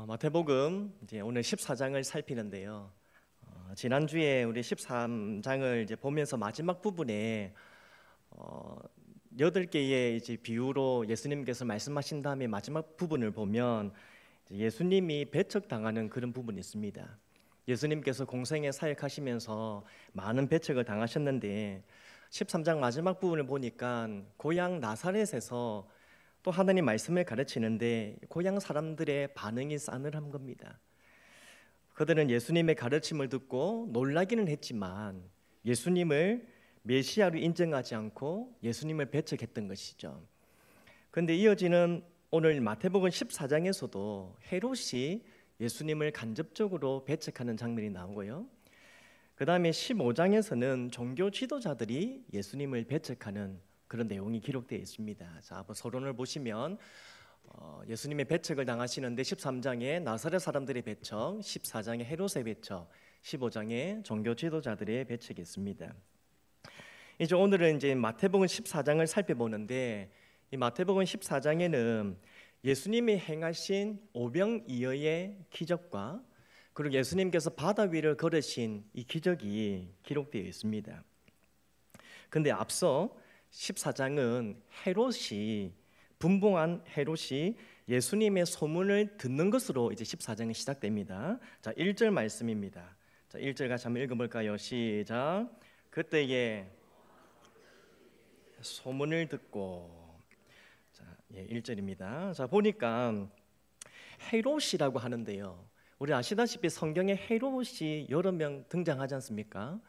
마태복음 이제 오늘 14장을 살피는데요. 지난주에 우리 13장을 이제 보면서 마지막 부분에 8개의 이제 비유로 예수님께서 말씀하신 다음에 마지막 부분을 보면 예수님이 배척당하는 그런 부분이 있습니다. 예수님께서 공생에 사역하시면서 많은 배척을 당하셨는데 13장 마지막 부분을 보니까 고향 나사렛에서 또 하나님 말씀을 가르치는데 고향 사람들의 반응이 싸늘한 겁니다. 그들은 예수님의 가르침을 듣고 놀라기는 했지만 예수님을 메시아로 인정하지 않고 예수님을 배척했던 것이죠. 그런데 이어지는 오늘 마태복음 14장에서도 헤롯이 예수님을 간접적으로 배척하는 장면이 나오고요. 그 다음에 15장에서는 종교 지도자들이 예수님을 배척하는 그런 내용이 기록되어 있습니다. 자, 한번 서론을 보시면 예수님의 배척을 당하시는데 13장에 나사렛 사람들의 배척, 14장에 헤롯의 배척, 15장에 종교 지도자들의 배척이 있습니다. 이제 오늘은 이제 마태복음 14장을 살펴보는데 이 마태복음 14장에는 예수님이 행하신 오병이어의 기적과 그리고 예수님께서 바다 위를 걸으신 이 기적이 기록되어 있습니다. 그런데 앞서 14장은 헤롯이 분봉한 헤롯이 예수님의 소문을 듣는 것으로 이제 14장이 시작됩니다. 자, 1절 말씀입니다. 자, 1절 같이 한번 읽어볼까요? 시작. 그때에 소문을 듣고. 자, 1절입니다. 자, 보니까 헤롯이라고 하는데요. 우리 아시다시피 성경에 헤롯이 여러 명 등장하지 않습니까?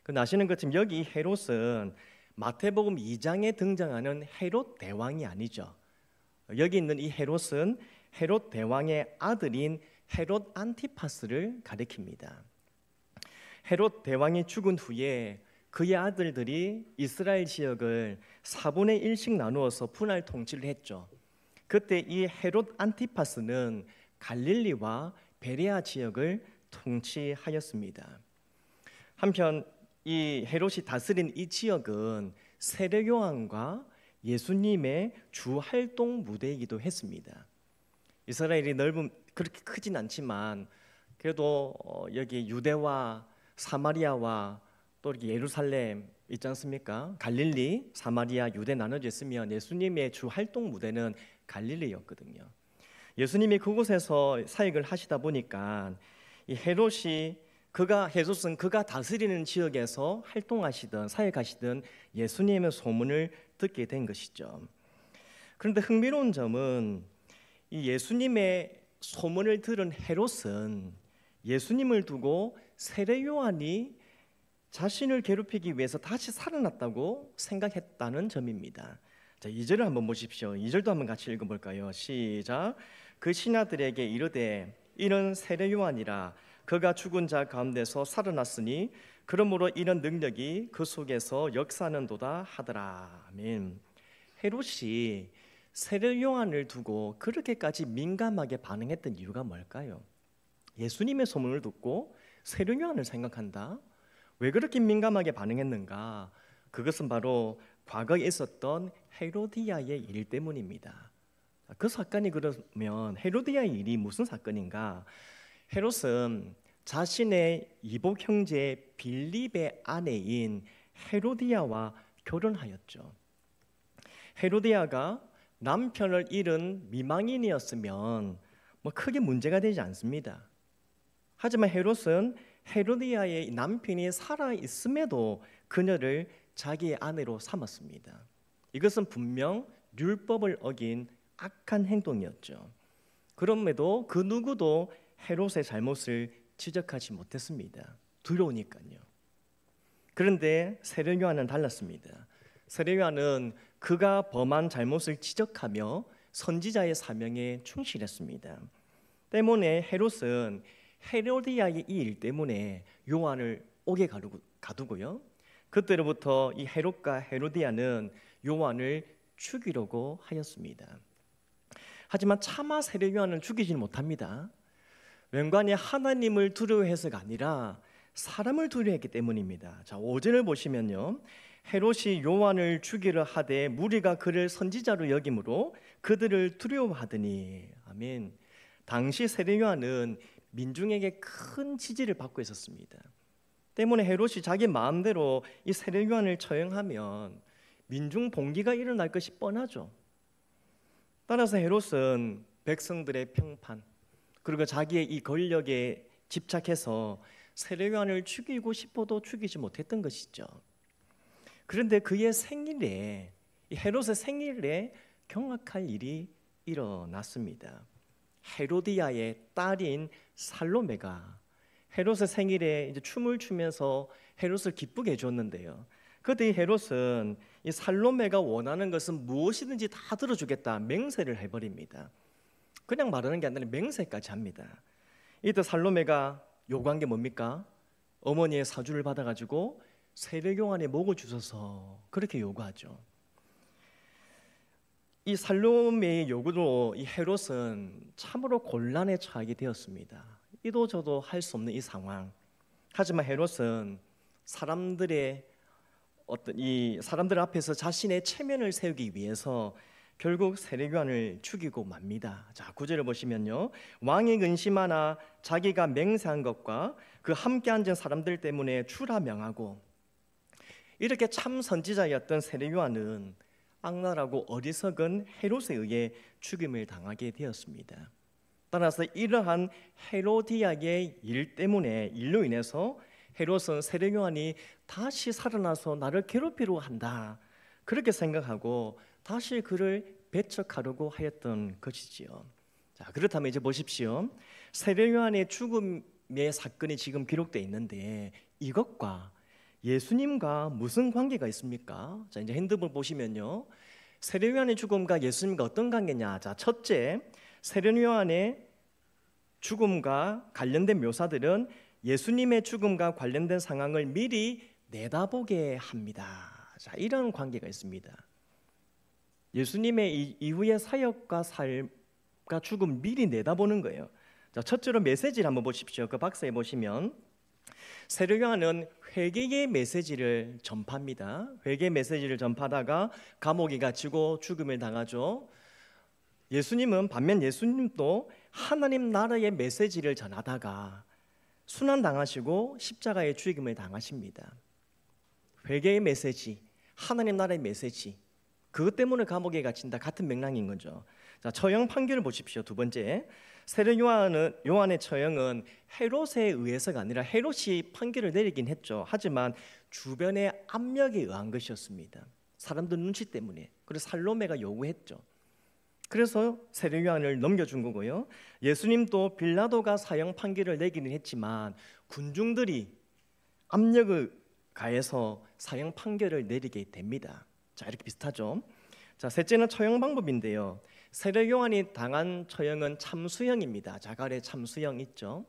근데 아시는 것처럼 여기 헤롯은 마태복음 2장에 등장하는 헤롯 대왕이 아니죠. 여기 있는 이 헤롯은 헤롯 대왕의 아들인 헤롯 안티파스를 가리킵니다. 헤롯 대왕이 죽은 후에 그의 아들들이 이스라엘 지역을 4분의 1씩 나누어서 분할 통치를 했죠. 그때 이 헤롯 안티파스는 갈릴리와 베레아 지역을 통치하였습니다. 한편 이 헤롯이 다스린 이 지역은 세례 요한과 예수님의 주 활동 무대이기도 했습니다. 이스라엘이 넓은 그렇게 크진 않지만 그래도 여기 유대와 사마리아와 또 이렇게 예루살렘 있지 않습니까? 갈릴리, 사마리아, 유대 나눠져 있으면 예수님의 주 활동 무대는 갈릴리였거든요. 예수님이 그곳에서 사역을 하시다 보니까 이 헤롯은 그가 다스리는 지역에서 활동하시던 사역하시던 예수님의 소문을 듣게 된 것이죠. 그런데 흥미로운 점은 이 예수님의 소문을 들은 헤롯은 예수님을 두고 세례 요한이 자신을 괴롭히기 위해서 다시 살아났다고 생각했다는 점입니다. 자, 2절을 한번 보십시오. 2절도 한번 같이 읽어볼까요? 시작. 그 신하들에게 이르되 이는 세례 요한이라 그가 죽은 자 가운데서 살아났으니 그러므로 이런 능력이 그 속에서 역사하는도다 하더라. 아멘. 헤롯이 세례 요한을 두고 그렇게까지 민감하게 반응했던 이유가 뭘까요? 예수님의 소문을 듣고 세례 요한을 생각한다? 왜 그렇게 민감하게 반응했는가? 그것은 바로 과거에 있었던 헤로디아의 일 때문입니다. 그 사건이 그러면 헤로디아의 일이 무슨 사건인가? 헤롯은 자신의 이복 형제 빌립의 아내인 헤로디아와 결혼하였죠. 헤로디아가 남편을 잃은 미망인이었으면 크게 문제가 되지 않습니다. 하지만 헤롯은 헤로디아의 남편이 살아 있음에도 그녀를 자기의 아내로 삼았습니다. 이것은 분명 율법을 어긴 악한 행동이었죠. 그럼에도 그 누구도 헤롯의 잘못을 지적하지 못했습니다. 두려우니까요. 그런데 세례 요한은 달랐습니다. 세례 요한은 그가 범한 잘못을 지적하며 선지자의 사명에 충실했습니다. 때문에 헤롯은 헤로디아의 이 일 때문에 요한을 옥에 가두고요. 그때로부터 이 헤롯과 헤로디아는 요한을 죽이려고 하였습니다. 하지만 차마 세례 요한을 죽이지는 못합니다. 웬관히 하나님을 두려워해서가 아니라 사람을 두려워했기 때문입니다. 자, 5절을 보시면요. 헤롯이 요한을 죽이려 하되 무리가 그를 선지자로 여김으로 그들을 두려워하더니. 아멘. 당시 세례 요한은 민중에게 큰 지지를 받고 있었습니다. 때문에 헤롯이 자기 마음대로 이 세례 요한을 처형하면 민중 봉기가 일어날 것이 뻔하죠. 따라서 헤롯은 백성들의 평판 그리고 자기의 이 권력에 집착해서 세례 요한을 죽이고 싶어도 죽이지 못했던 것이죠. 그런데 그의 생일에, 이 헤롯의 생일에 경악할 일이 일어났습니다. 헤로디아의 딸인 살로메가 헤롯의 생일에 이제 춤을 추면서 헤롯을 기쁘게 해줬는데요. 그때 헤롯은 이 살로메가 원하는 것은 무엇이든지 다 들어주겠다 맹세를 해버립니다. 그냥 말하는 게 아니라 맹세까지 합니다. 이때 살로메가 요구한 게 뭡니까? 어머니의 사주를 받아가지고 세례 요한의 목을 주소서 그렇게 요구하죠. 이 살로메의 요구로 이 헤롯은 참으로 곤란에 처하게 되었습니다. 이도 저도 할 수 없는 이 상황. 하지만 헤롯은 사람들 앞에서 자신의 체면을 세우기 위해서 결국 세례 요한을 죽이고 맙니다. 자, 9절을 보시면요. 왕이 근심하나 자기가 맹세한 것과 그 함께 앉은 사람들 때문에 주라 명하고, 이렇게 참 선지자였던 세례 요한은 악랄하고 어리석은 헤롯에 의해 죽임을 당하게 되었습니다. 따라서 이러한 헤로디아의 일로 인해서 헤롯은 세례 요한이 다시 살아나서 나를 괴롭히려 한다 그렇게 생각하고 다시 그를 배척하려고 하였던 것이지요. 자, 그렇다면 이제 보십시오. 세례 요한의 죽음의 사건이 지금 기록되어 있는데 이것과 예수님과 무슨 관계가 있습니까? 자, 이제 핸드폰 보시면요. 세례 요한의 죽음과 예수님과 어떤 관계냐? 자, 첫째, 세례 요한의 죽음과 관련된 묘사들은 예수님의 죽음과 관련된 상황을 미리 내다보게 합니다. 자, 이런 관계가 있습니다. 예수님의 이후의 사역과 삶과 죽음 미리 내다보는 거예요. 자, 첫째로 메시지를 한번 보십시오. 그 박스에 보시면 세례 요한은 회개의 메시지를 전파합니다. 회개 메시지를 전파하다가 감옥에 갇히고 죽음을 당하죠. 반면 예수님도 하나님 나라의 메시지를 전하다가 순환당하시고 십자가의 죽임을 당하십니다. 회개의 메시지, 하나님 나라의 메시지, 그것 때문에 감옥에 갇힌다 같은 맥락인 거죠. 자, 처형 판결을 보십시오. 두 번째, 세례 요한의 처형은 헤롯에 의해서가 아니라 헤롯이 판결을 내리긴 했죠. 하지만 주변의 압력에 의한 것이었습니다. 사람들 눈치 때문에. 그래서 살로메가 요구했죠. 그래서 세례 요한을 넘겨준 거고요. 예수님도 빌라도가 사형 판결을 내기는 했지만 군중들이 압력을 가해서 사형 판결을 내리게 됩니다. 자, 이렇게 비슷하죠. 자, 셋째는 처형 방법인데요. 세례 요한이 당한 처형은 참수형입니다. 자갈의 참수형 있죠.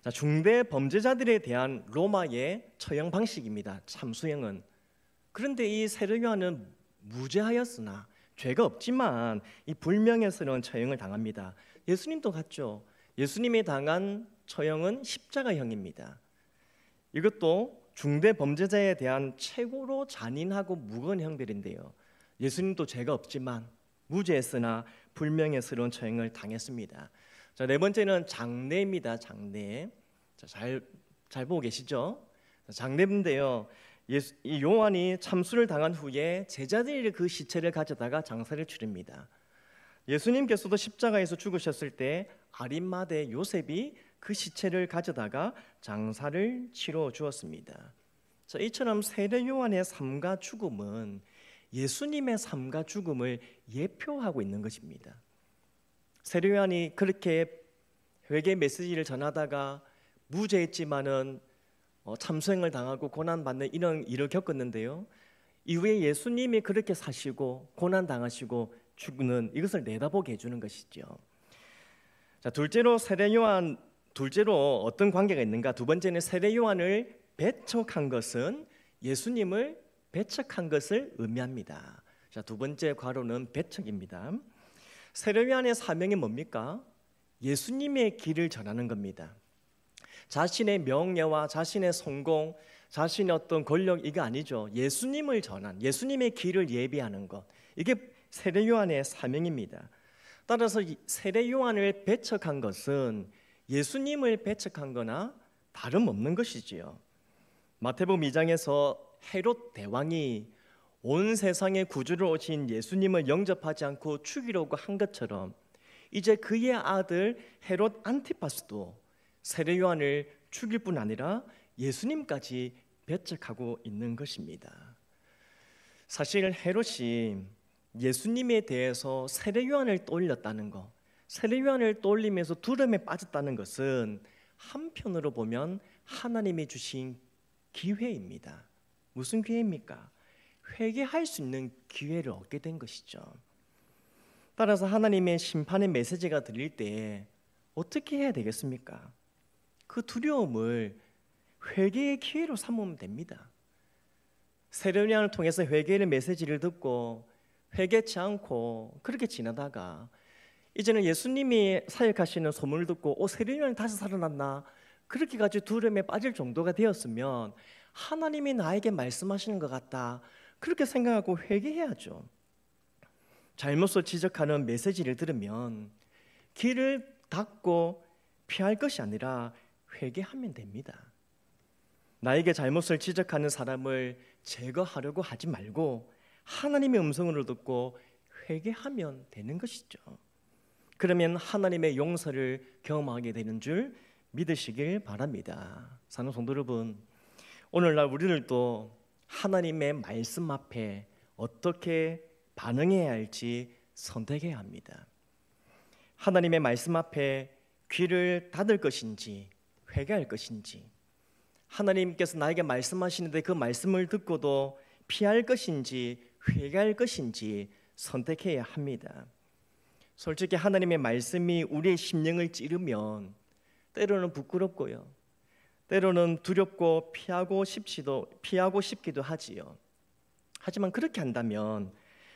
자, 중대 범죄자들에 대한 로마의 처형 방식입니다. 참수형은. 그런데 이 세례 요한은 무죄하였으나 죄가 없지만 이 불명예스러운 처형을 당합니다. 예수님도 같죠. 예수님이 당한 처형은 십자가형입니다. 이것도 중대 범죄자에 대한 최고로 잔인하고 무거운 형벌인데요. 예수님도 죄가 없지만 무죄했으나 불명예스러운 처형을 당했습니다. 자, 네 번째는 장례입니다. 장례. 자, 잘 보고 계시죠? 장례인데요. 이 요한이 참수를 당한 후에 제자들이 그 시체를 가져다가 장사를 치릅니다. 예수님께서도 십자가에서 죽으셨을 때 아림마대 요셉이 그 시체를 가져다가 장사를 치러 주었습니다. 자, 이처럼 세례 요한의 삶과 죽음은 예수님의 삶과 죽음을 예표하고 있는 것입니다. 세례 요한이 그렇게 회개 메시지를 전하다가 무죄했지만은 참수형을 당하고 고난받는 이런 일을 겪었는데요. 이후에 예수님이 그렇게 사시고 고난당하시고 죽는 이것을 내다보게 해주는 것이죠. 자, 둘째로 어떤 관계가 있는가? 두 번째는 세례 요한을 배척한 것은 예수님을 배척한 것을 의미합니다. 자, 두 번째 괄호는 배척입니다. 세례 요한의 사명이 뭡니까? 예수님의 길을 전하는 겁니다. 자신의 명예와 자신의 성공, 자신의 어떤 권력 이게 아니죠. 예수님을 전한, 예수님의 길을 예비하는 것. 이게 세례 요한의 사명입니다. 따라서 세례 요한을 배척한 것은 예수님을 배척한 거나 다름없는 것이지요. 마태복음 2장에서 헤롯 대왕이 온 세상의 구주를 오신 예수님을 영접하지 않고 죽이려고 한 것처럼 이제 그의 아들 헤롯 안티파스도 세례 요한을 죽일 뿐 아니라 예수님까지 배척하고 있는 것입니다. 사실 헤롯이 예수님에 대해서 세례 요한을 떠올렸다는 것, 세례 요한을 떠올리면서 두려움에 빠졌다는 것은 한편으로 보면 하나님이 주신 기회입니다. 무슨 기회입니까? 회개할 수 있는 기회를 얻게 된 것이죠. 따라서 하나님의 심판의 메시지가 들릴 때 어떻게 해야 되겠습니까? 그 두려움을 회개의 기회로 삼으면 됩니다. 세례 요한을 통해서 회개의 메시지를 듣고 회개치 않고 그렇게 지나다가 이제는 예수님이 사역하시는 소문을 듣고 세례 요한이 다시 살아났나 그렇게 가지고 두려움에 빠질 정도가 되었으면 하나님이 나에게 말씀하시는 것 같다 그렇게 생각하고 회개해야죠. 잘못을 지적하는 메시지를 들으면 귀를 닫고 피할 것이 아니라 회개하면 됩니다. 나에게 잘못을 지적하는 사람을 제거하려고 하지 말고 하나님의 음성을 듣고 회개하면 되는 것이죠. 그러면 하나님의 용서를 경험하게 되는 줄 믿으시길 바랍니다. 사랑하는 성도 여러분, 오늘날 우리들도 하나님의 말씀 앞에 어떻게 반응해야 할지 선택해야 합니다. 하나님의 말씀 앞에 귀를 닫을 것인지 회개할 것인지, 하나님께서 나에게 말씀하시는데 그 말씀을 듣고도 피할 것인지 회개할 것인지 선택해야 합니다. 솔직히 하나님의 말씀이 우리의 심령을 찌르면 때로는 부끄럽고요, 때로는 두렵고 피하고 싶기도 하지요. 하지만 그렇게 한다면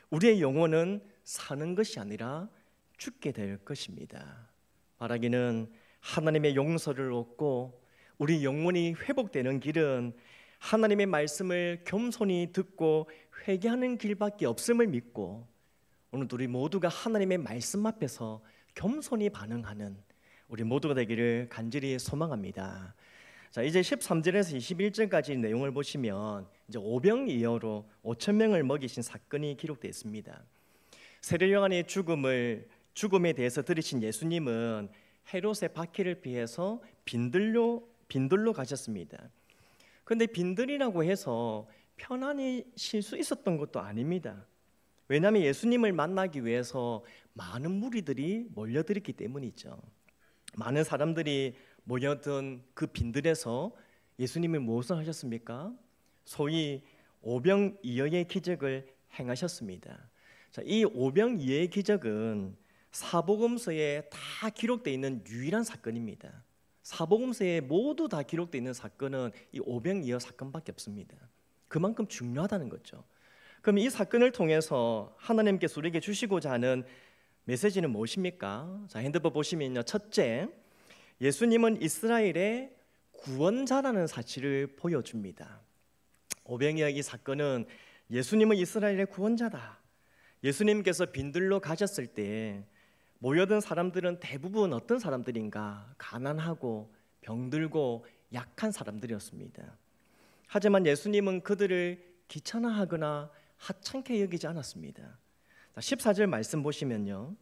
우리의 영혼은 사는 것이 아니라 죽게 될 것입니다. 바라기는 하나님의 용서를 얻고 우리 영혼이 회복되는 길은 하나님의 말씀을 겸손히 듣고 회개하는 길밖에 없음을 믿고 오늘 우리 모두가 하나님의 말씀 앞에서 겸손히 반응하는 우리 모두가 되기를 간절히 소망합니다. 자, 이제 13절에서 21절까지 내용을 보시면 이제 오병이어로 5천 명을 먹이신 사건이 기록되어 있습니다. 세례 요한의 죽음에 대해서 들으신 예수님은 헤롯의 박해를 피해서 빈들로 가셨습니다. 그런데 빈들이라고 해서 편안히 쉴 수 있었던 것도 아닙니다. 왜냐하면 예수님을 만나기 위해서 많은 무리들이 몰려들었기 때문이죠. 많은 사람들이 모여든 그 빈들에서 예수님이 무엇을 하셨습니까? 소위 오병이어의 기적을 행하셨습니다. 자, 이 오병이어의 기적은 사복음서에 다 기록되어 있는 유일한 사건입니다. 사복음서에 모두 다 기록되어 있는 사건은 이 오병이어 사건밖에 없습니다. 그만큼 중요하다는 거죠. 그럼 이 사건을 통해서 하나님께서 우리에게 주시고자 하는 메시지는 무엇입니까? 자, 핸드폰 보시면요, 첫째, 예수님은 이스라엘의 구원자라는 사실을 보여줍니다. 오병이어 이 사건은 예수님은 이스라엘의 구원자다. 예수님께서 빈들로 가셨을 때 모여든 사람들은 대부분 어떤 사람들인가? 가난하고 병들고 약한 사람들이었습니다. 하지만 예수님은 그들을 귀찮아하거나 하찮게 여기지 않았습니다. 14절 말씀 보시면요,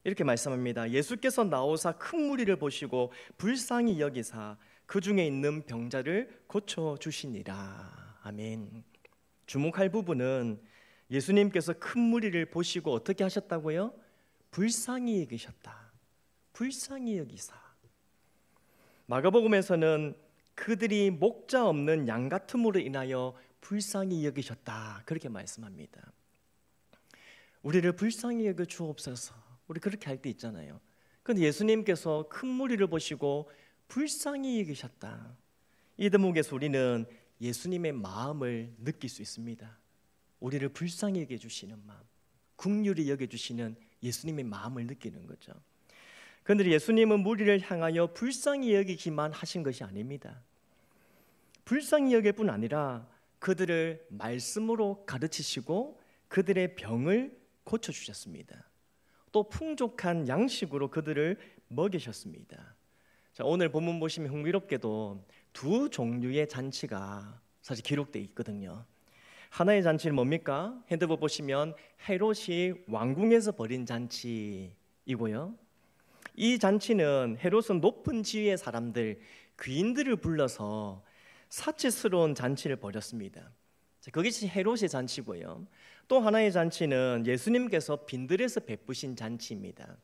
이렇게 말씀합니다. 예수께서 나오사 큰 무리를 보시고 불쌍히 여기사 그 중에 있는 병자를 고쳐주시니라. 아멘. 주목할 부분은 예수님께서 큰 무리를 보시고 어떻게 하셨다고요? 불쌍히 여기셨다. 불쌍히 여기사. 마가복음에서는 그들이 목자 없는 양 같음으로 인하여 불쌍히 여기셨다, 그렇게 말씀합니다. 우리를 불쌍히 여겨 주옵소서. 우리 그렇게 할 때 있잖아요. 그런데 예수님께서 큰 무리를 보시고 불쌍히 여기셨다. 이 대목에서 우리는 예수님의 마음을 느낄 수 있습니다. 우리를 불쌍히 여겨주시는 마음, 긍휼히 여겨주시는 예수님의 마음을 느끼는 거죠. 그런데 예수님은 무리를 향하여 불쌍히 여기기만 하신 것이 아닙니다. 불쌍히 여길 뿐 아니라 그들을 말씀으로 가르치시고 그들의 병을 고쳐주셨습니다. 또 풍족한 양식으로 그들을 먹이셨습니다. 자, 오늘 본문 보시면 흥미롭게도 두 종류의 잔치가 사실 기록되어 있거든요. 하나의 잔치는 뭡니까? 핸드폰 보시면 헤롯이 왕궁에서 벌인 잔치이고요. 이 잔치는 헤롯은 높은 지위의 사람들, 귀인들을 불러서 사치스러운 잔치를 벌였습니다. 그것이 헤롯의 잔치고요. 또 하나의 잔치는 예수님께서 빈들에서 베푸신 잔치입니다.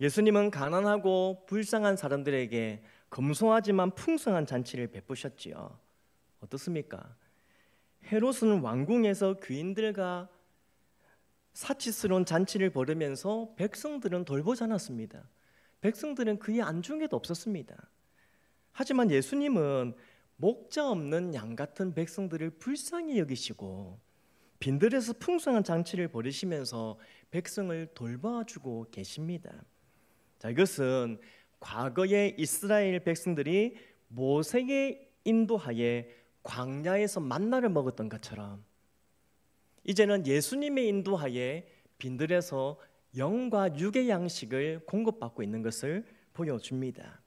예수님은 가난하고 불쌍한 사람들에게 검소하지만 풍성한 잔치를 베푸셨지요. 어떻습니까? 헤롯은 왕궁에서 귀인들과 사치스러운 잔치를 벌이면서 백성들은 돌보지 않았습니다. 백성들은 그의 안중에도 없었습니다. 하지만 예수님은 목자 없는 양 같은 백성들을 불쌍히 여기시고 빈들에서 풍성한 잔치를 벌이시면서 백성을 돌봐주고 계십니다. 자, 이것은 과거의 이스라엘 백성들이 모세의 인도하에 광야에서 만나를 먹었던 것처럼 이제는 예수님의 인도하에 빈들에서 영과 육의 양식을 공급받고 있는 것을 보여줍니다.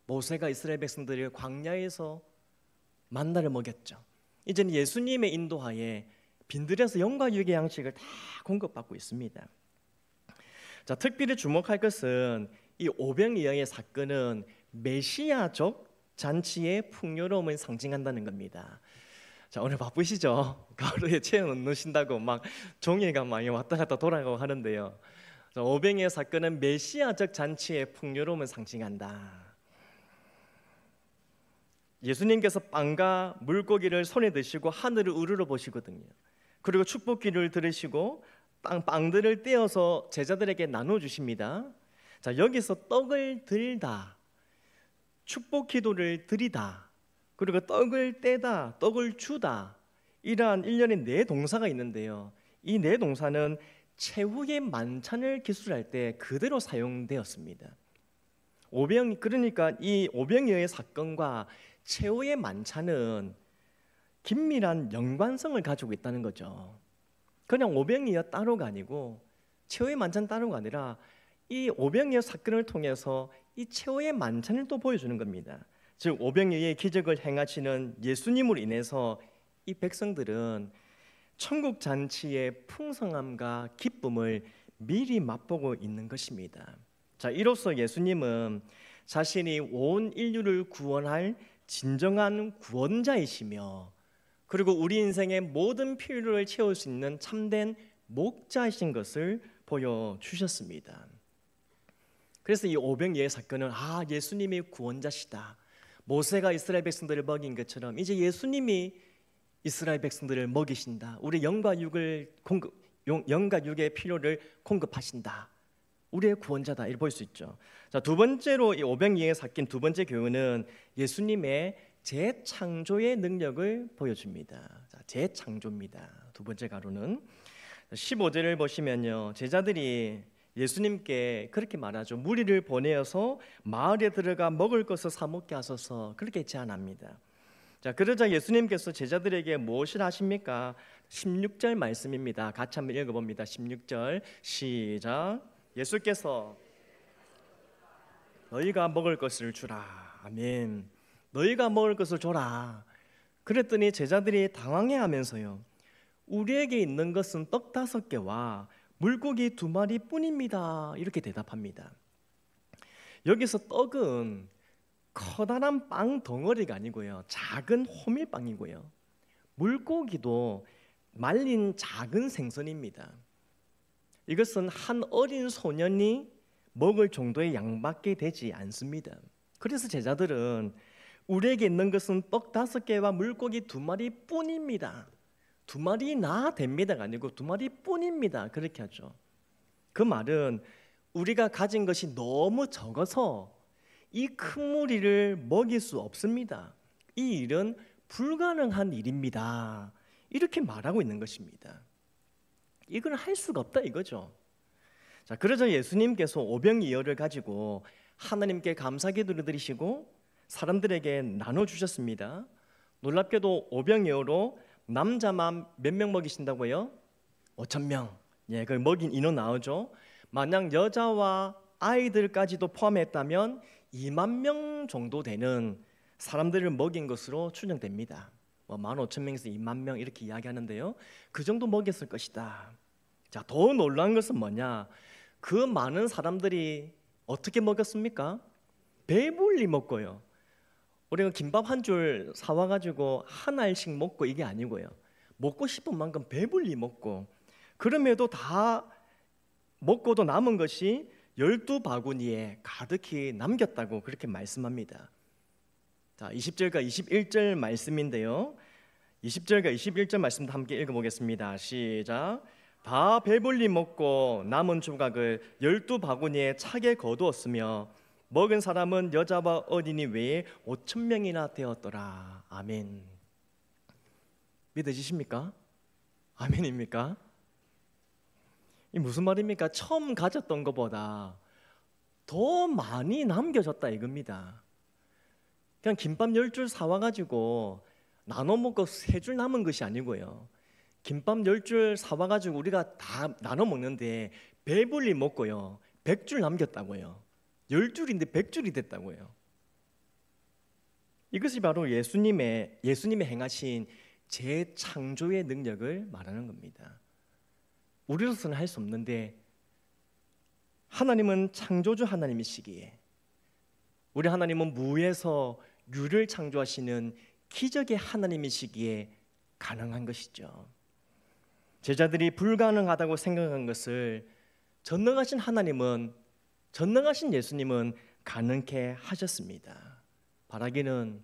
모세가 이스라엘 백성들을 광야에서 만나를 먹였죠. 이제는 예수님의 인도하에 빈들에서 영과 육의 양식을 다 공급받고 있습니다. 자, 특별히 주목할 것은 이 오병이어의 사건은 메시아적 잔치의 풍요로움을 상징한다는 겁니다. 자, 오늘 바쁘시죠? 가루에 체온 넣으신다고 막 종이가 많이 왔다 갔다 돌아가고 하는데요. 자, 오병이어 사건은 메시아적 잔치의 풍요로움을 상징한다. 예수님께서 빵과 물고기를 손에 드시고 하늘을 우러러 보시거든요. 그리고 축복기를 들으시고 빵들을 떼어서 제자들에게 나눠주십니다. 자, 여기서 떡을 들다, 축복기도를 드리다, 그리고 떡을 떼다, 떡을 주다, 이러한 일련의 네 동사가 있는데요. 이 네 동사는 최후의 만찬을 기술할 때 그대로 사용되었습니다. 그러니까 이 오병이어의 사건과 최후의 만찬은 긴밀한 연관성을 가지고 있다는 거죠. 그냥 오병이어 따로가 아니고 최후의 만찬 따로가 아니라 이 오병이어 사건을 통해서 이 최후의 만찬을 또 보여주는 겁니다. 즉 오병이어의 기적을 행하시는 예수님으로 인해서 이 백성들은 천국 잔치의 풍성함과 기쁨을 미리 맛보고 있는 것입니다. 자, 이로써 예수님은 자신이 온 인류를 구원할 진정한 구원자이시며 그리고 우리 인생의 모든 필요를 채울 수 있는 참된 목자이신 것을 보여주셨습니다. 그래서 이 오병이어의 사건은 예수님이 구원자시다. 모세가 이스라엘 백성들을 먹인 것처럼 이제 예수님이 이스라엘 백성들을 먹이신다. 우리 영과 육의 필요를 공급하신다. 우리의 구원자다. 이렇게 볼 수 있죠. 자, 두 번째로 이 오병이어에 섞인 두 번째 교훈은 예수님의 재창조의 능력을 보여줍니다. 자, 재창조입니다. 두 번째 가루는 15절을 보시면요, 제자들이 예수님께 그렇게 말하죠. 무리를 보내어서 마을에 들어가 먹을 것을 사 먹게 하소서, 그렇게 제안합니다. 자, 그러자 예수님께서 제자들에게 무엇을 하십니까? 16절 말씀입니다. 같이 한번 읽어봅니다. 16절 시작. 예수께서 너희가 먹을 것을 주라. 아멘. 너희가 먹을 것을 줘라. 그랬더니 제자들이 당황해하면서요, 우리에게 있는 것은 떡 5개와 물고기 2마리뿐입니다. 이렇게 대답합니다. 여기서 떡은 커다란 빵 덩어리가 아니고요, 작은 호밀빵이고요, 물고기도 말린 작은 생선입니다. 이것은 한 어린 소년이 먹을 정도의 양밖에 되지 않습니다. 그래서 제자들은 우리에게 있는 것은 떡 5개와 물고기 2마리뿐입니다. 2마리나 됩니다가 아니고 2마리뿐입니다. 그렇게 하죠. 그 말은 우리가 가진 것이 너무 적어서 이 큰 무리를 먹일 수 없습니다. 이 일은 불가능한 일입니다. 이렇게 말하고 있는 것입니다. 이걸 할 수가 없다 이거죠. 자, 그러자 예수님께서 오병이어를 가지고 하나님께 감사기도를 드리시고 사람들에게 나눠주셨습니다. 놀랍게도 오병이어로 남자만 몇 명 먹이신다고요? 5,000명. 예, 그 먹인 인원 나오죠. 만약 여자와 아이들까지도 포함했다면 2만 명 정도 되는 사람들을 먹인 것으로 추정됩니다. 15,000명에서 2만 명 이렇게 이야기하는데요, 그 정도 먹였을 것이다. 자, 더 놀라운 것은 뭐냐? 그 많은 사람들이 어떻게 먹였습니까? 배불리 먹고요. 우리가 김밥 한 줄 사와가지고 한 알씩 먹고 이게 아니고요, 먹고 싶은 만큼 배불리 먹고, 그럼에도 다 먹고도 남은 것이 12바구니에 가득히 남겼다고 그렇게 말씀합니다. 자, 20절과 21절 말씀인데요, 20절과 21절 말씀도 함께 읽어보겠습니다. 시작. 다 배불리 먹고 남은 조각을 12바구니에 차게 거두었으며 먹은 사람은 여자와 어린이 외에 5,000명이나 되었더라. 아멘. 믿으시십니까? 아멘입니까? 이 무슨 말입니까? 처음 가졌던 것보다 더 많이 남겨졌다 이겁니다. 그냥 김밥 10줄 사와가지고 나눠 먹고 3줄 남은 것이 아니고요, 김밥 10줄 사와가지고 우리가 다 나눠 먹는데 배불리 먹고요, 100줄 남겼다고요. 10줄인데 100줄이 됐다고요. 이것이 바로 예수님의 행하신 재창조의 능력을 말하는 겁니다. 우리로서는 할 수 없는데 하나님은 창조주 하나님이시기에, 우리 하나님은 무에서 유를 창조하시는 기적의 하나님이시기에 가능한 것이죠. 제자들이 불가능하다고 생각한 것을 전능하신 예수님은 가능케 하셨습니다. 바라기는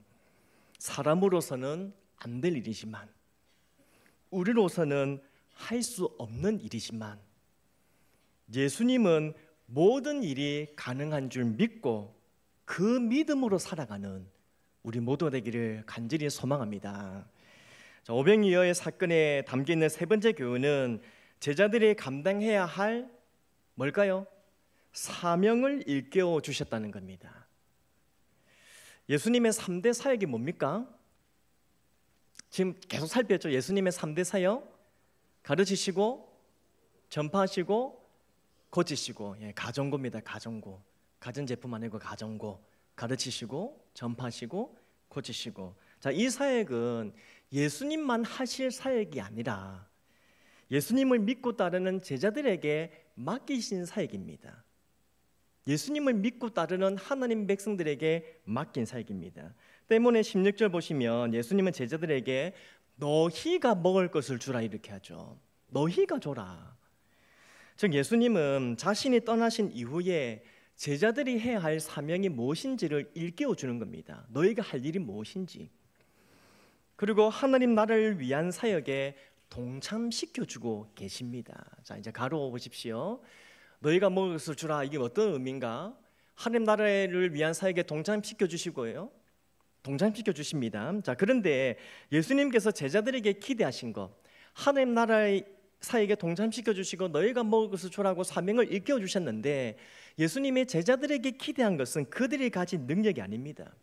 사람으로서는 안 될 일이지만, 우리로서는 할 수 없는 일이지만, 예수님은 모든 일이 가능한 줄 믿고 그 믿음으로 살아가는 우리 모두 되기를 간절히 소망합니다. 오병이어의 사건에 담겨있는 세 번째 교훈은 제자들이 감당해야 할 뭘까요? 사명을 일깨워 주셨다는 겁니다. 예수님의 3대 사역이 뭡니까? 지금 계속 살폈죠. 예수님의 3대 사역: 가르치시고, 전파하시고, 고치시고. 가정고입니다. 가정고. 가전제품 아니고 가정고. 가르치시고, 전파하시고, 고치시고. 자, 이 사역은 예수님만 하실 사역이 아니라 예수님을 믿고 따르는 제자들에게 맡기신 사역입니다. 예수님을 믿고 따르는 하나님 백성들에게 맡긴 사역입니다. 때문에 16절 보시면 예수님은 제자들에게 너희가 먹을 것을 주라 이렇게 하죠. 너희가 줘라. 즉 예수님은 자신이 떠나신 이후에 제자들이 해야 할 사명이 무엇인지를 일깨워 주는 겁니다. 너희가 할 일이 무엇인지. 그리고 하나님 나라를 위한 사역에 동참시켜주고 계십니다. 자, 이제 가로 보십시오. 너희가 먹을 것을 주라, 이게 어떤 의미인가? 하나님 나라를 위한 사역에 동참시켜 주시고요, 동참시켜 주십니다. 자, 그런데 예수님께서 제자들에게 기대하신 것, 하나님 나라의 사역에 동참시켜 주시고 너희가 먹을 것을 주라고 사명을 일깨워 주셨는데, 예수님의 제자들에게 기대한 것은 그들이 가진 능력이 아닙니다.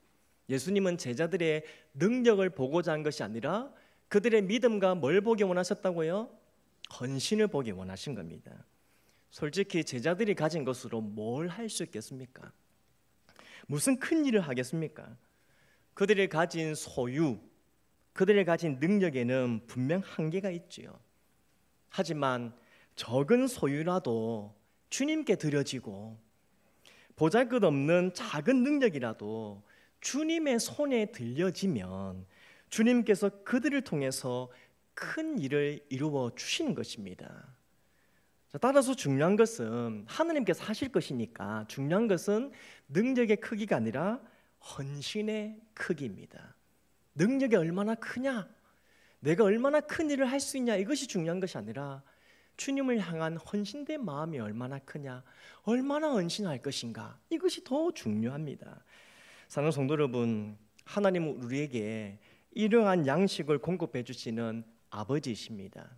예수님은 제자들의 능력을 보고자 한 것이 아니라 그들의 믿음과 뭘 보기 원하셨다고요? 헌신을 보기 원하신 겁니다. 솔직히 제자들이 가진 것으로 뭘 할 수 있겠습니까? 무슨 큰 일을 하겠습니까? 그들이 가진 소유, 그들이 가진 능력에는 분명 한계가 있지요. 하지만 적은 소유라도 주님께 드려지고, 보잘것없는 작은 능력이라도 주님의 손에 들려지면 주님께서 그들을 통해서 큰 일을 이루어 주시는 것입니다. 따라서 중요한 것은 하나님께서 하실 것이니까, 중요한 것은 능력의 크기가 아니라 헌신의 크기입니다. 능력이 얼마나 크냐, 내가 얼마나 큰 일을 할 수 있냐, 이것이 중요한 것이 아니라 주님을 향한 헌신된 마음이 얼마나 크냐, 얼마나 헌신할 것인가, 이것이 더 중요합니다. 사랑하는 성도 여러분, 하나님은 우리에게 이러한 양식을 공급해 주시는 아버지이십니다.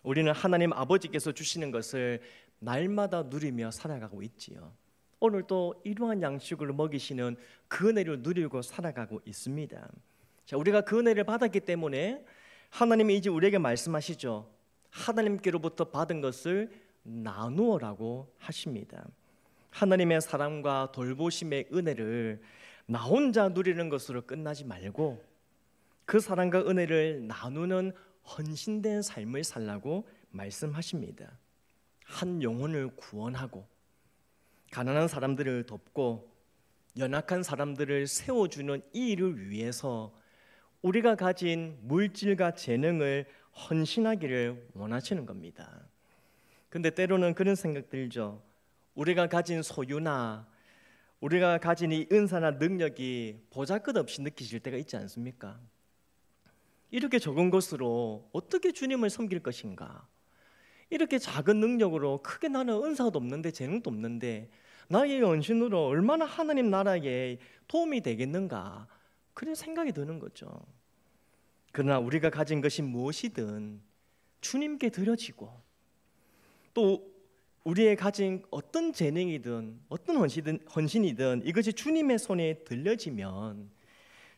우리는 하나님 아버지께서 주시는 것을 날마다 누리며 살아가고 있지요. 오늘 또 이러한 양식을 먹이시는 그 은혜를 누리고 살아가고 있습니다. 자, 우리가 그 은혜를 받았기 때문에 하나님이 이제 우리에게 말씀하시죠. 하나님께로부터 받은 것을 나누어라고 하십니다. 하나님의 사랑과 돌보심의 은혜를 나 혼자 누리는 것으로 끝나지 말고 그 사랑과 은혜를 나누는 헌신된 삶을 살라고 말씀하십니다. 한 영혼을 구원하고 가난한 사람들을 돕고 연약한 사람들을 세워주는 이 일을 위해서 우리가 가진 물질과 재능을 헌신하기를 원하시는 겁니다. 근데 때로는 그런 생각 들죠. 우리가 가진 소유나 우리가 가진 이 은사나 능력이 보잘것없이 느끼실 때가 있지 않습니까? 이렇게 적은 것으로 어떻게 주님을 섬길 것인가? 이렇게 작은 능력으로 크게 나는 은사도 없는데 재능도 없는데 나의 헌신으로 얼마나 하나님 나라에 도움이 되겠는가? 그런 생각이 드는 거죠. 그러나 우리가 가진 것이 무엇이든 주님께 드려지고 또 우리의 가진 어떤 재능이든 어떤 헌신이든 이것이 주님의 손에 들려지면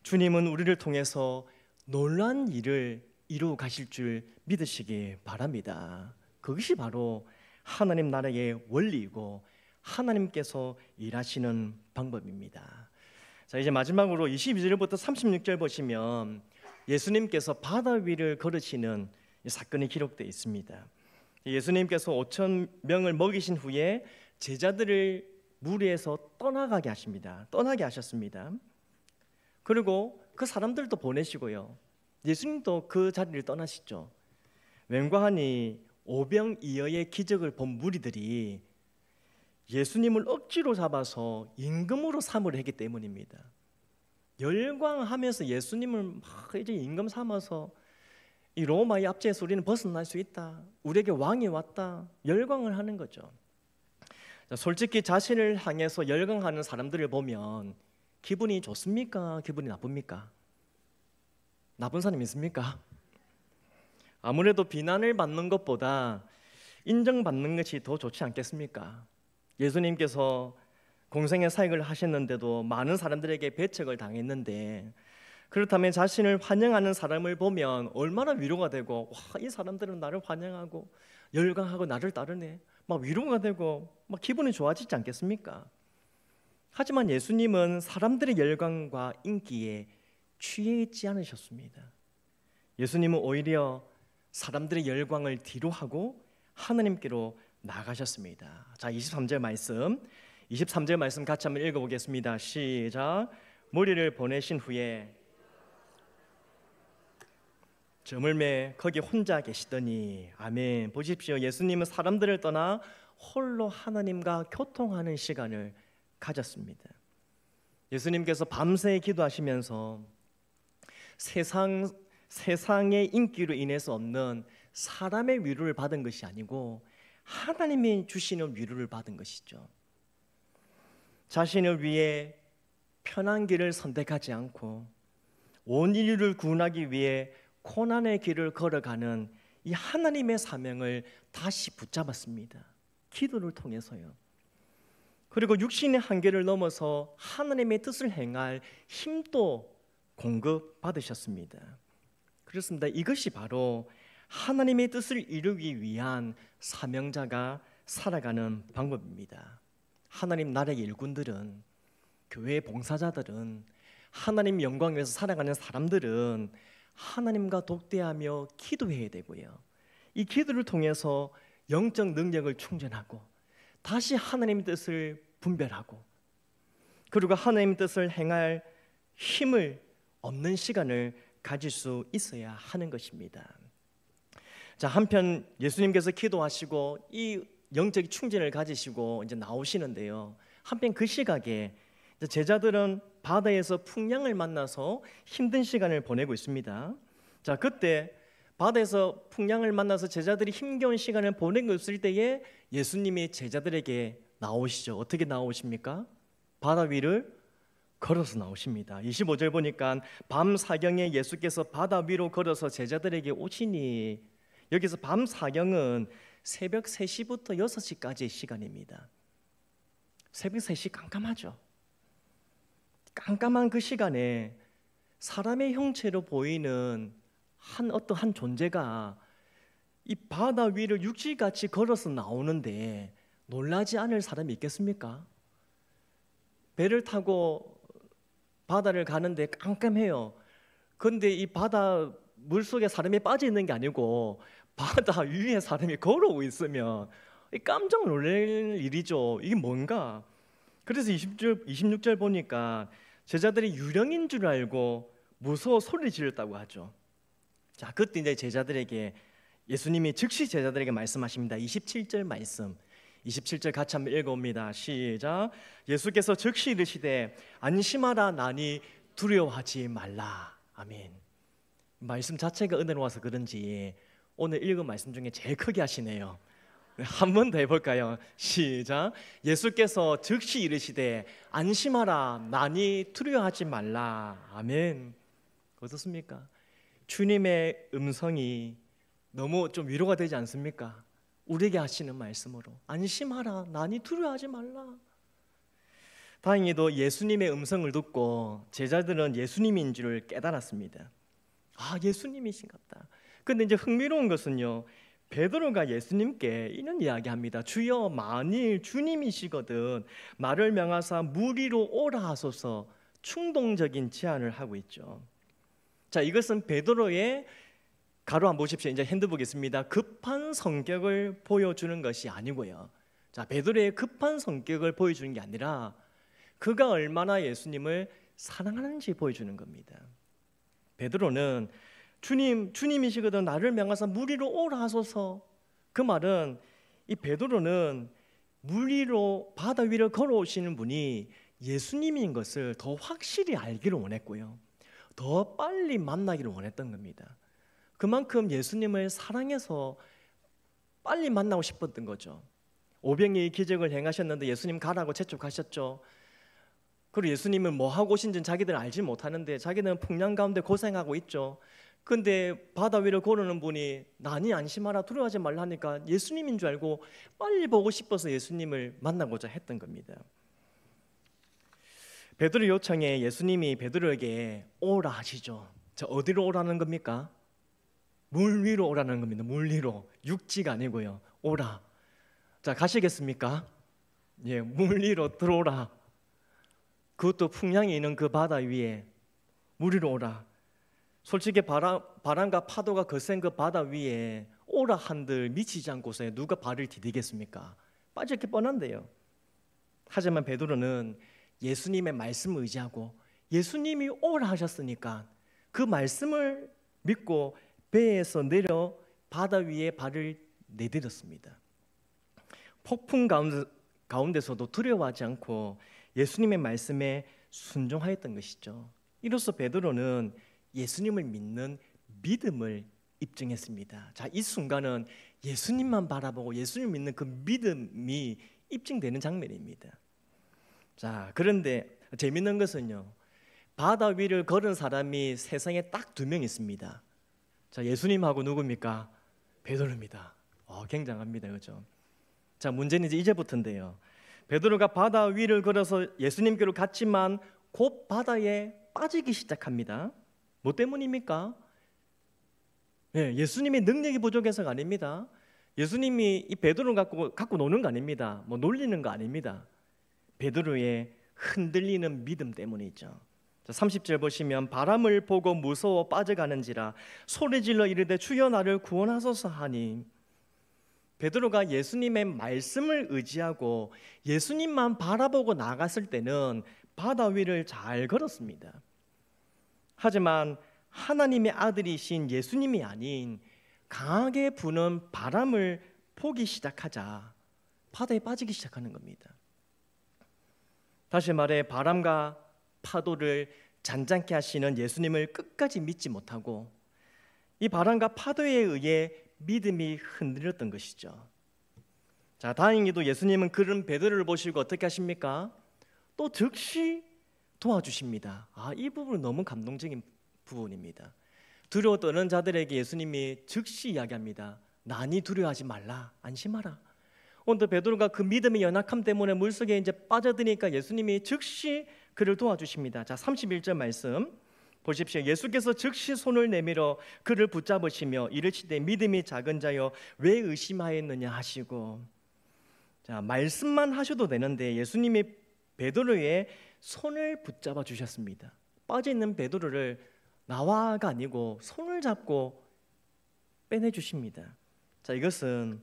주님은 우리를 통해서 놀라운 일을 이루어 가실 줄 믿으시기 바랍니다. 그것이 바로 하나님 나라의 원리이고 하나님께서 일하시는 방법입니다. 자, 이제 마지막으로 22절부터 36절 보시면 예수님께서 바다 위를 걸으시는 사건이 기록되어 있습니다. 예수님께서 5천 명을 먹이신 후에 제자들을 무리에서 떠나게 하셨습니다. 그리고 그 사람들도 보내시고요. 예수님도 그 자리를 떠나시죠. 왠가하니 오병이어의 기적을 본 무리들이 예수님을 억지로 잡아서 임금으로 삼으려 했기 때문입니다. 열광하면서 예수님을 막 이제 임금 삼아서 이 로마의 압제에서 우리는 벗어날 수 있다. 우리에게 왕이 왔다. 열광을 하는 거죠. 솔직히 자신을 향해서 열광하는 사람들을 보면 기분이 좋습니까? 기분이 나쁩니까? 나쁜 사람 있습니까? 아무래도 비난을 받는 것보다 인정받는 것이 더 좋지 않겠습니까? 예수님께서 공생의 사역을 하셨는데도 많은 사람들에게 배척을 당했는데 그렇다면 자신을 환영하는 사람을 보면 얼마나 위로가 되고 와, 이 사람들은 나를 환영하고 열광하고 나를 따르네 막 위로가 되고 막 기분이 좋아지지 않겠습니까? 하지만 예수님은 사람들의 열광과 인기에 취해 있지 않으셨습니다. 예수님은 오히려 사람들의 열광을 뒤로하고 하나님께로 나가셨습니다. 자, 23절 말씀 같이 한번 읽어보겠습니다. 시작. 무리를 보내신 후에 저물매 거기 혼자 계시더니 아멘. 보십시오. 예수님은 사람들을 떠나 홀로 하나님과 교통하는 시간을 가졌습니다. 예수님께서 밤새 기도하시면서 세상의 인기로 인해서 없는 사람의 위로를 받은 것이 아니고 하나님이 주시는 위로를 받은 것이죠. 자신을 위해 편한 길을 선택하지 않고 온 인류를 구원하기 위해 고난의 길을 걸어가는 이 하나님의 사명을 다시 붙잡았습니다. 기도를 통해서요. 그리고 육신의 한계를 넘어서 하나님의 뜻을 행할 힘도 공급받으셨습니다. 그렇습니다. 이것이 바로 하나님의 뜻을 이루기 위한 사명자가 살아가는 방법입니다. 하나님 나라의 일꾼들은, 교회의 봉사자들은, 하나님 영광 위해서 살아가는 사람들은 하나님과 독대하며 기도해야 되고요. 이 기도를 통해서 영적 능력을 충전하고 다시 하나님의 뜻을 분별하고 그리고 하나님의 뜻을 행할 힘을 얻는 시간을 가질 수 있어야 하는 것입니다. 자, 한편 예수님께서 기도하시고 이 영적 충전을 가지시고 이제 나오시는데요. 한편 그 시각에 제자들은 바다에서 풍랑을 만나서 힘든 시간을 보내고 있습니다. 자, 그때 바다에서 풍랑을 만나서 제자들이 힘겨운 시간을 보내고 있을 때에 예수님이 제자들에게 나오시죠. 어떻게 나오십니까? 바다 위를 걸어서 나오십니다. 25절 보니까 밤 사경에 예수께서 바다 위로 걸어서 제자들에게 오시니, 여기서 밤 사경은 새벽 3시부터 6시까지의 시간입니다. 새벽 3시 깜깜하죠. 깜깜한 그 시간에 사람의 형체로 보이는 한 존재가 이 바다 위를 육지같이 걸어서 나오는데 놀라지 않을 사람이 있겠습니까? 배를 타고 바다를 가는데 깜깜해요. 그런데 이 바다 물속에 사람이 빠져 있는 게 아니고 바다 위에 사람이 걸어오고 있으면 깜짝 놀랄 일이죠. 이게 뭔가? 그래서 26절 보니까 제자들이 유령인 줄 알고 무서워 소리 지르었다고 하죠. 자, 그때 이제 제자들에게 예수님이 즉시 제자들에게 말씀하십니다. 27절 말씀, 27절 같이 한번 읽어봅니다. 시작. 예수께서 즉시 이르시되 안심하라 나니 두려워하지 말라. 아멘. 말씀 자체가 은혜로 와서 그런지 오늘 읽은 말씀 중에 제일 크게 하시네요. 한 번 더 해볼까요? 시작. 예수께서 즉시 이르시되 안심하라 나니 두려워하지 말라. 아멘. 어떻습니까? 주님의 음성이 너무 좀 위로가 되지 않습니까? 우리에게 하시는 말씀으로 안심하라 나니 두려워하지 말라. 다행히도 예수님의 음성을 듣고 제자들은 예수님인 줄 깨달았습니다. 아, 예수님이신갑다. 근데 이제 흥미로운 것은요, 베드로가 예수님께 이런 이야기합니다. 주여 만일 주님이시거든 나를 명하사 물 위로 오라 하소서. 충동적인 제안을 하고 있죠. 자, 이것은 베드로의 가로 한번 보십시오. 이제 핸드북 있습니다. 급한 성격을 보여주는 것이 아니고요. 자, 베드로의 급한 성격을 보여주는 게 아니라 그가 얼마나 예수님을 사랑하는지 보여주는 겁니다. 베드로는 주님이시거든 나를 명하사 물 위로 오라 하소서. 그 말은 이 베드로는 물 위로 바다 위를 걸어오시는 분이 예수님인 것을 더 확실히 알기를 원했고요, 더 빨리 만나기를 원했던 겁니다. 그만큼 예수님을 사랑해서 빨리 만나고 싶었던 거죠. 오병이의 기적을 행하셨는데 예수님 가라고 재촉하셨죠. 그리고 예수님은 뭐 하고 오신지는 자기들은 알지 못하는데 자기는 풍랑 가운데 고생하고 있죠. 근데 바다 위를 걸으는 분이 나니 안심하라 두려워하지 말라 하니까 예수님인 줄 알고 빨리 보고 싶어서 예수님을 만나고자 했던 겁니다. 베드로 요청에 예수님이 베드로에게 오라 하시죠. 자, 어디로 오라는 겁니까? 물 위로 오라는 겁니다. 물 위로, 육지가 아니고요. 오라. 자, 가시겠습니까? 예, 물 위로 들어오라. 그것도 풍랑이 있는 그 바다 위에 물 위로 오라. 솔직히 바람과 파도가 거센 그 바다 위에 오라 한들 미치지 않고서 누가 발을 디디겠습니까? 빠질 게 뻔한데요. 하지만 베드로는 예수님의 말씀을 의지하고 예수님이 오라 하셨으니까 그 말씀을 믿고 배에서 내려 바다 위에 발을 내디뎠습니다. 폭풍 가운데서도 두려워하지 않고 예수님의 말씀에 순종하였던 것이죠. 이로써 베드로는 예수님을 믿는 믿음을 입증했습니다. 자, 이 순간은 예수님만 바라보고 예수님을 믿는 그 믿음이 입증되는 장면입니다. 자, 그런데 재밌는 것은요, 바다 위를 걸은 사람이 세상에 딱 2명 있습니다. 자, 예수님하고 누굽니까? 베드로입니다. 굉장합니다, 그렇죠? 자, 문제는 이제부터인데요. 베드로가 바다 위를 걸어서 예수님께로 갔지만 곧 바다에 빠지기 시작합니다. 뭐 때문입니까? 예수님의 능력이 부족해서가 아닙니다. 예수님이 이 베드로를 갖고 노는 거 아닙니다. 뭐 놀리는 거 아닙니다. 베드로의 흔들리는 믿음 때문이죠. 30절 보시면 바람을 보고 무서워 빠져가는지라 소리질러 이르되 주여 나를 구원하소서 하니, 베드로가 예수님의 말씀을 의지하고 예수님만 바라보고 나갔을 때는 바다 위를 잘 걸었습니다. 하지만 하나님의 아들이신 예수님이 아닌 강하게 부는 바람을 보기 시작하자 바다에 빠지기 시작하는 겁니다. 다시 말해 바람과 파도를 잔잔케 하시는 예수님을 끝까지 믿지 못하고 이 바람과 파도에 의해 믿음이 흔들렸던 것이죠. 자, 다행히도 예수님은 그런 베드로를 보시고 어떻게 하십니까? 또 즉시 도와주십니다. 이 부분은 너무 감동적인 부분입니다. 두려워 떠는 자들에게 예수님이 즉시 이야기합니다. 나니 두려워하지 말라, 안심하라. 오늘 베드로가 그 믿음의 연약함 때문에 물속에 이제 빠져드니까 예수님이 즉시 그를 도와주십니다. 자, 31절 말씀 보십시오. 예수께서 즉시 손을 내밀어 그를 붙잡으시며 이르시되 믿음이 작은 자여 왜 의심하였느냐 하시고, 자, 말씀만 하셔도 되는데 예수님이 베드로의 손을 붙잡아 주셨습니다. 빠져 있는 베드로를 나와가 아니고 손을 잡고 빼내 주십니다. 자, 이것은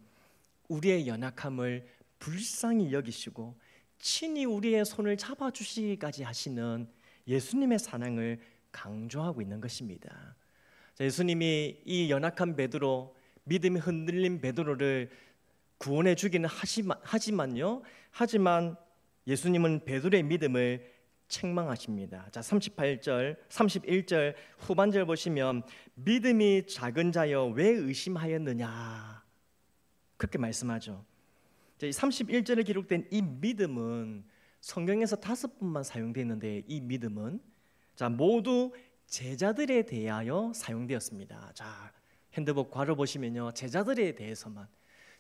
우리의 연약함을 불쌍히 여기시고 친히 우리의 손을 잡아 주시기까지 하시는 예수님의 사랑을 강조하고 있는 것입니다. 자, 예수님이 이 연약한 베드로, 믿음이 흔들린 베드로를 구원해 주기는 하지만 예수님은 베드로의 믿음을 책망하십니다. 자, 38절, 31절 후반절 보시면 믿음이 작은 자여 왜 의심하였느냐 그렇게 말씀하죠. 자, 31절에 기록된 이 믿음은 성경에서 5번만 사용되어 있는데 이 믿음은 자, 모두 제자들에 대하여 사용되었습니다. 자, 핸드북 괄호 보시면요, 제자들에 대해서만,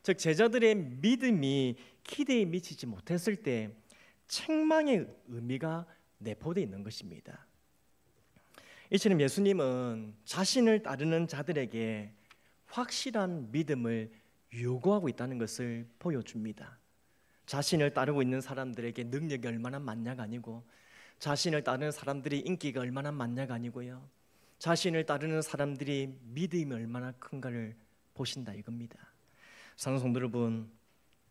즉 제자들의 믿음이 기대에 미치지 못했을 때 책망의 의미가 내포되어 있는 것입니다. 이처럼 예수님은 자신을 따르는 자들에게 확실한 믿음을 요구하고 있다는 것을 보여줍니다. 자신을 따르고 있는 사람들에게 능력이 얼마나 많냐가 아니고, 자신을 따르는 사람들이 인기가 얼마나 많냐가 아니고요, 자신을 따르는 사람들이 믿음이 얼마나 큰가를 보신다 이겁니다. 사랑하는 성도 여러분,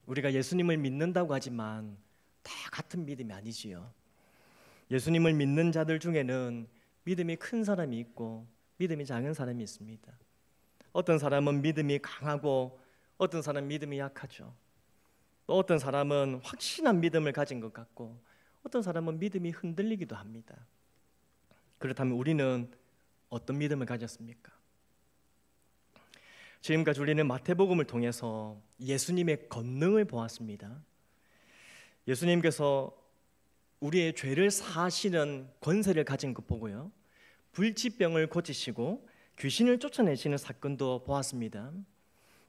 우리가 예수님을 믿는다고 하지만 다 같은 믿음이 아니지요. 예수님을 믿는 자들 중에는 믿음이 큰 사람이 있고 믿음이 작은 사람이 있습니다. 어떤 사람은 믿음이 강하고 어떤 사람은 믿음이 약하죠. 또 어떤 사람은 확신한 믿음을 가진 것 같고 어떤 사람은 믿음이 흔들리기도 합니다. 그렇다면 우리는 어떤 믿음을 가졌습니까? 지금까지 우리는 마태복음을 통해서 예수님의 권능을 보았습니다. 예수님께서 우리의 죄를 사하시는 권세를 가진 것 보고요, 불치병을 고치시고 귀신을 쫓아내시는 사건도 보았습니다.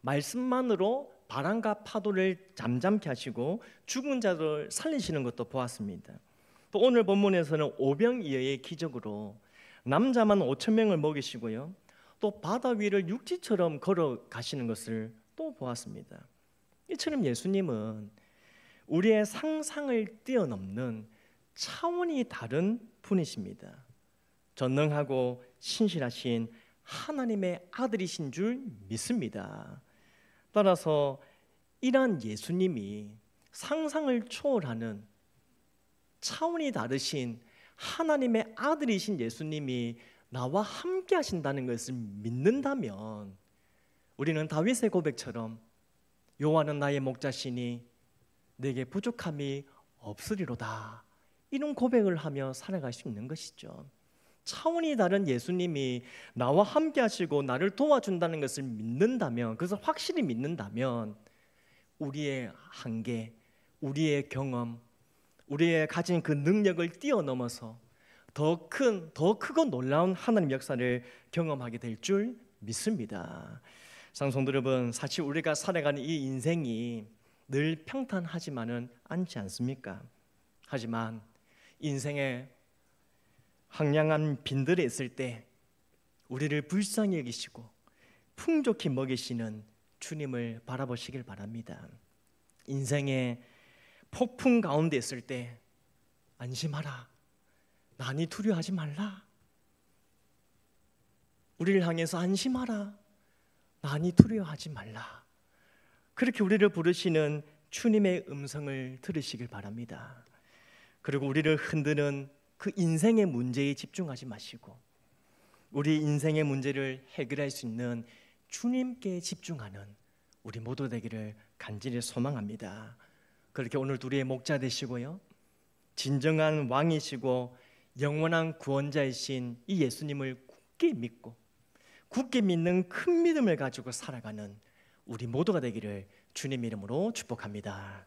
말씀만으로 바람과 파도를 잠잠케 하시고 죽은 자를 살리시는 것도 보았습니다. 또 오늘 본문에서는 오병이어의 기적으로 남자만 5천 명을 먹이시고요, 또 바다 위를 육지처럼 걸어가시는 것을 또 보았습니다. 이처럼 예수님은 우리의 상상을 뛰어넘는 차원이 다른 분이십니다. 전능하고 신실하신 하나님의 아들이신 줄 믿습니다. 따라서 이러한 예수님이 상상을 초월하는 차원이 다르신 하나님의 아들이신 예수님이 나와 함께 하신다는 것을 믿는다면 우리는 다윗의 고백처럼 여호와는 나의 목자시니 내게 부족함이 없으리로다, 이런 고백을 하며 살아갈 수 있는 것이죠. 차원이 다른 예수님이 나와 함께 하시고 나를 도와준다는 것을 믿는다면, 그것을 확실히 믿는다면 우리의 한계, 우리의 경험, 우리의 가진 그 능력을 뛰어넘어서 더 크고 놀라운 하나님 역사를 경험하게 될 줄 믿습니다. 사랑하는 성도 여러분, 사실 우리가 살아가는 이 인생이 늘 평탄하지만은 않지 않습니까? 하지만 인생의 황량한 빈들에 있을 때 우리를 불쌍히 여기시고 풍족히 먹이시는 주님을 바라보시길 바랍니다. 인생의 폭풍 가운데 있을 때 안심하라, 난이 두려워하지 말라, 우리를 향해서 안심하라, 난이 두려워하지 말라, 그렇게 우리를 부르시는 주님의 음성을 들으시길 바랍니다. 그리고 우리를 흔드는 그 인생의 문제에 집중하지 마시고 우리 인생의 문제를 해결할 수 있는 주님께 집중하는 우리 모두 되기를 간절히 소망합니다. 그렇게 오늘 우리의 목자 되시고요, 진정한 왕이시고 영원한 구원자이신 이 예수님을 굳게 믿고 굳게 믿는 큰 믿음을 가지고 살아가는 우리 모두가 되기를 주님 이름으로 축복합니다.